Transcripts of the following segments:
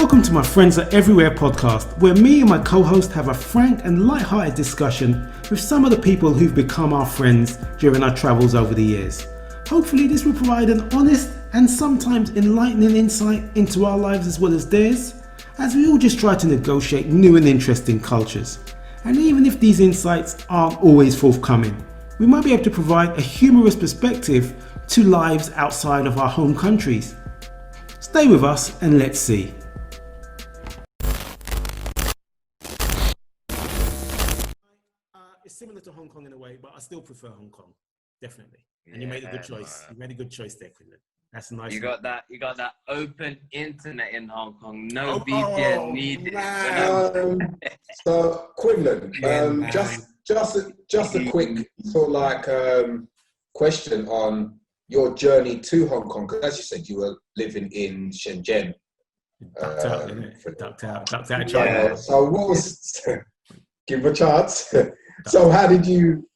Welcome to my Friends Are Everywhere podcast, where me and my co-host have a frank and light-hearted discussion with some of the people who've become our friends during our travels over the years. Hopefully this will provide an honest and sometimes enlightening insight into our lives as well as theirs, as we all just try to negotiate new and interesting cultures. And even if these insights aren't always forthcoming, we might be able to provide a humorous perspective to lives outside of our home countries. Stay with us and let's see. It's similar to Hong Kong in a way, but I still prefer Hong Kong, definitely. And you made a good choice. You made a good choice there, Quinlan. That's nice. You got that open internet in Hong Kong. No VPN needed. So Quinlan, just a quick sort of like question on your journey to Hong Kong, because as you said, you were living in Shenzhen. Ducked out, didn't it? Ducked out China. Yeah. So what was? Give a chance. So how did you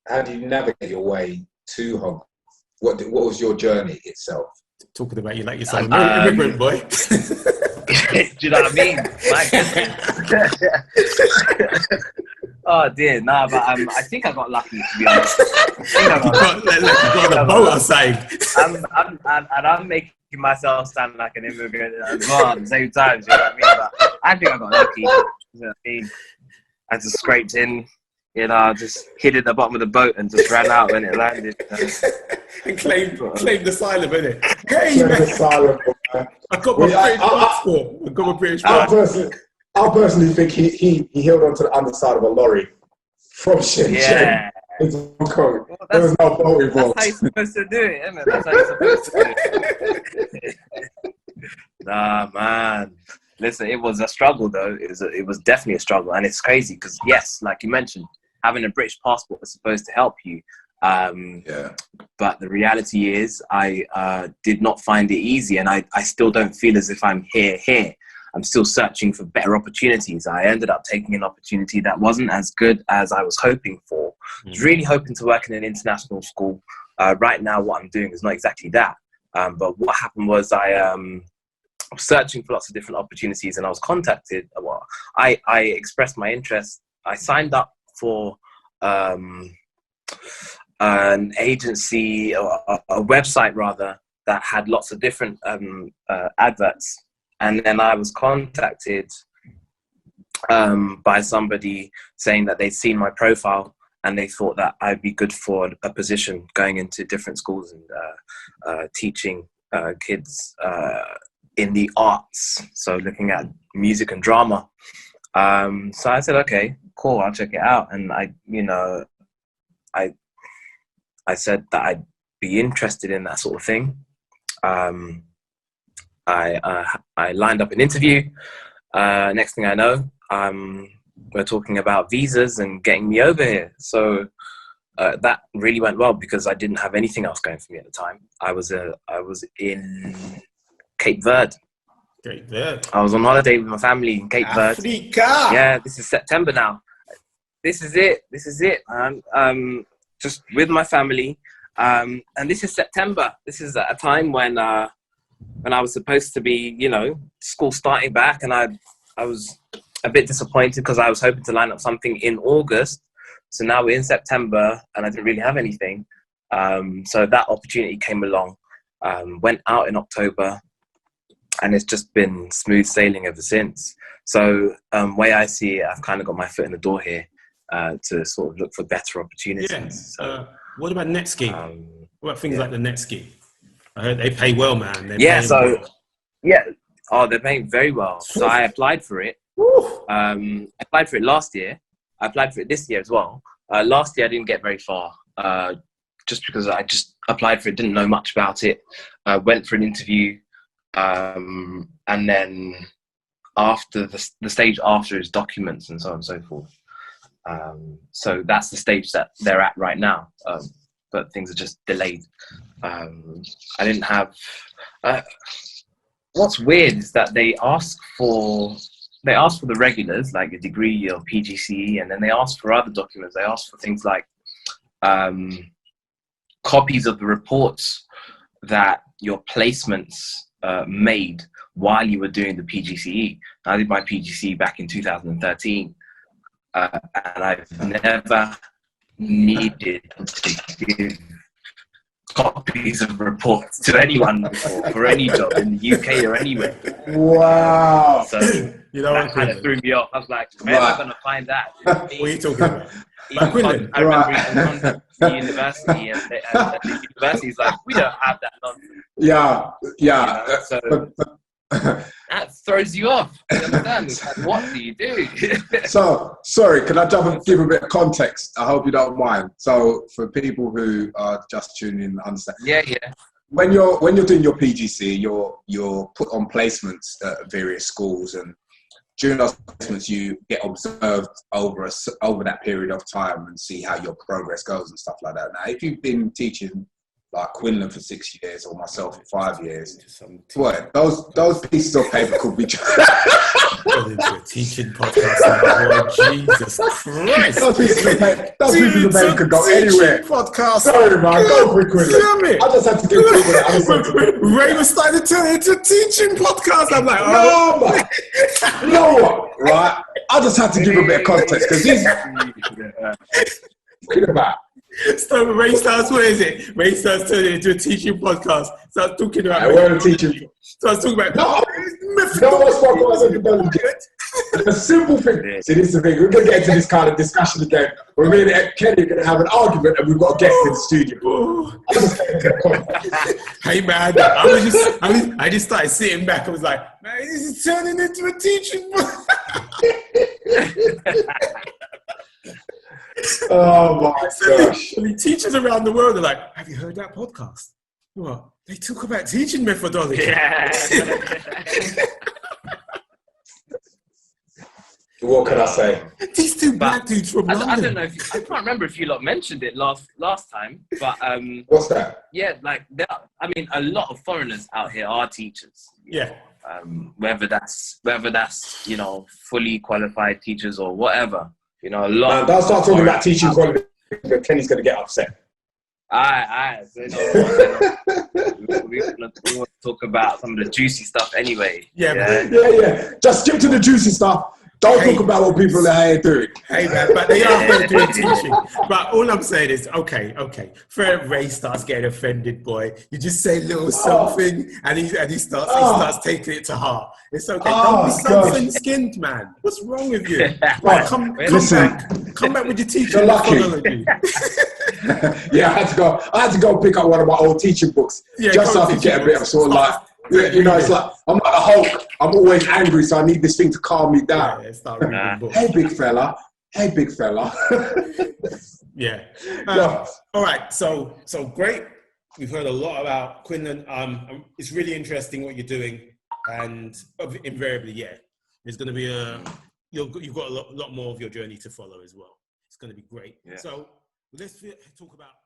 navigate your way to Hong Kong? What was your journey itself? Talking about you like you're some immigrant boy. Do you know what I mean? Oh dear, nah, but I think I got lucky, to be honest. You got a boat outside. I'm making myself sound like an immigrant as well at the same time. You know what I mean? But I think I got lucky. You know what I mean? I just scraped in, just hid at the bottom of the boat and just ran out when it landed. And claimed asylum, innit? Hey, man. Asylum, I got my British passport. I personally think he held onto the underside of a lorry from Shenzhen into Hong Kong. Well, there was no boat involved. That's how you're supposed to do it, isn't it? That's how you're supposed to do it. Nah, man. Listen, it was a struggle, though. It was definitely a struggle. And it's crazy because, yes, like you mentioned, having a British passport is supposed to help you. But the reality is I did not find it easy, and I still don't feel as if I'm here. I'm still searching for better opportunities. I ended up taking an opportunity that wasn't as good as I was hoping for. I was really hoping to work in an international school. Right now, what I'm doing is not exactly that. But what happened was I was searching for lots of different opportunities, and I was contacted. Well, I expressed my interest. I signed up for an agency, or a website rather, that had lots of different adverts. And then I was contacted by somebody saying that they'd seen my profile and they thought that I'd be good for a position going into different schools and teaching kids in the arts. So looking at music and drama. So I said, okay, cool, I'll check it out. And I said that I'd be interested in that sort of thing. I lined up an interview. Next thing I know, we're talking about visas and getting me over here. So that really went well because I didn't have anything else going for me at the time. I was in Cape Verde. Cape Verde. I was on holiday with my family in Cape Verde. Africa. Yeah, this is September now. This is it, man. Just with my family. And this is September. This is at a time when I was supposed to be, school starting back, and I was a bit disappointed because I was hoping to line up something in August. So now we're in September, and I didn't really have anything. So that opportunity came along. Went out in October, and it's just been smooth sailing ever since. So way I see it, I've kind of got my foot in the door here to sort of look for better opportunities. Yeah. So, what about Netski? What about things like the Netski? I heard they pay well, man. They're paying very well. So I applied for it. I applied for it last year. I applied for it this year as well. Last year I didn't get very far, just because I just applied for it, didn't know much about it. Went for an interview, and then after the stage after is documents and so on and so forth. So that's the stage that they're at right now. But things are just delayed. I didn't have. What's weird is that they ask for the regulars, like your degree, your PGCE, and then they ask for other documents. They ask for things like copies of the reports that your placements made while you were doing the PGCE. I did my PGCE back in 2013, and I've never needed to give copies of reports to anyone before for any job in the UK or anywhere. Wow. So what, that kind of threw me off. I was like, where am I going to find that? What are you talking about? I remember even contacting the university, and the university's like, we don't have that nonsense. Yeah. So that throws you off. You understand? Like, what do you do? So, sorry, can I jump and give a bit of context? I hope you don't mind. So, for people who are just tuning in, understand. Yeah. When you're doing your PGC, you're put on placements at various schools, and during those placements, you get observed over that period of time and see how your progress goes and stuff like that. Now, if you've been teaching like Quinlan for 6 years or myself for 5 years, what those pieces of paper could be. Into a teaching podcast now, boy. Jesus Christ. Those pieces of paper could go anywhere. Podcast. Sorry, man. Go quick, Quinlan. Damn it. I just had to give people that. Ray was starting to turn into a teaching podcast. I'm like, no, man. You know what? Right? I just had to give a bit of context because these. Think about. So Ray starts, what is it? Ray starts turning into a teaching podcast. Starts talking about. I want to teach you. Starts talking about. The simple thing. See, this is the thing. We're going to get into this kind of discussion again. We're me and Kenny are going to have an argument, and we've got guests in the studio. Hey man, I just started sitting back. I was like, man, this is turning into a teaching. Oh my gosh. The teachers around the world are like, have you heard that podcast? What? They talk about teaching methodology. Yeah. What can I say? These two black dudes from London. I don't know. I can't remember if you lot mentioned it last time, but what's that? Yeah, like a lot of foreigners out here are teachers. Yeah. Whether that's fully qualified teachers or whatever. A lot. Man, don't start talking about teaching quality. Kenny's going to get upset. Aye. So, we want to talk about some of the juicy stuff anyway. Yeah. Just skip to the juicy stuff. Don't talk about what people are here doing. Hey man, but they are doing teaching. But all I'm saying is, okay. Fair Ray starts getting offended, boy. You just say a little something, and he starts taking it to heart. It's okay. Don't be something skinned, man. What's wrong with you? Right, come back with your teaching methodology. Yeah, I had to go pick up one of my old teaching books just so I could get a bit of sort of like. It's like I'm like a Hulk. I'm always angry, so I need this thing to calm me down. Hey, big fella. Yeah. All right. So great. We've heard a lot about Quinlan. It's really interesting what you're doing, and invariably, there's going to be you've got a lot more of your journey to follow as well. It's going to be great. Yeah. So let's talk about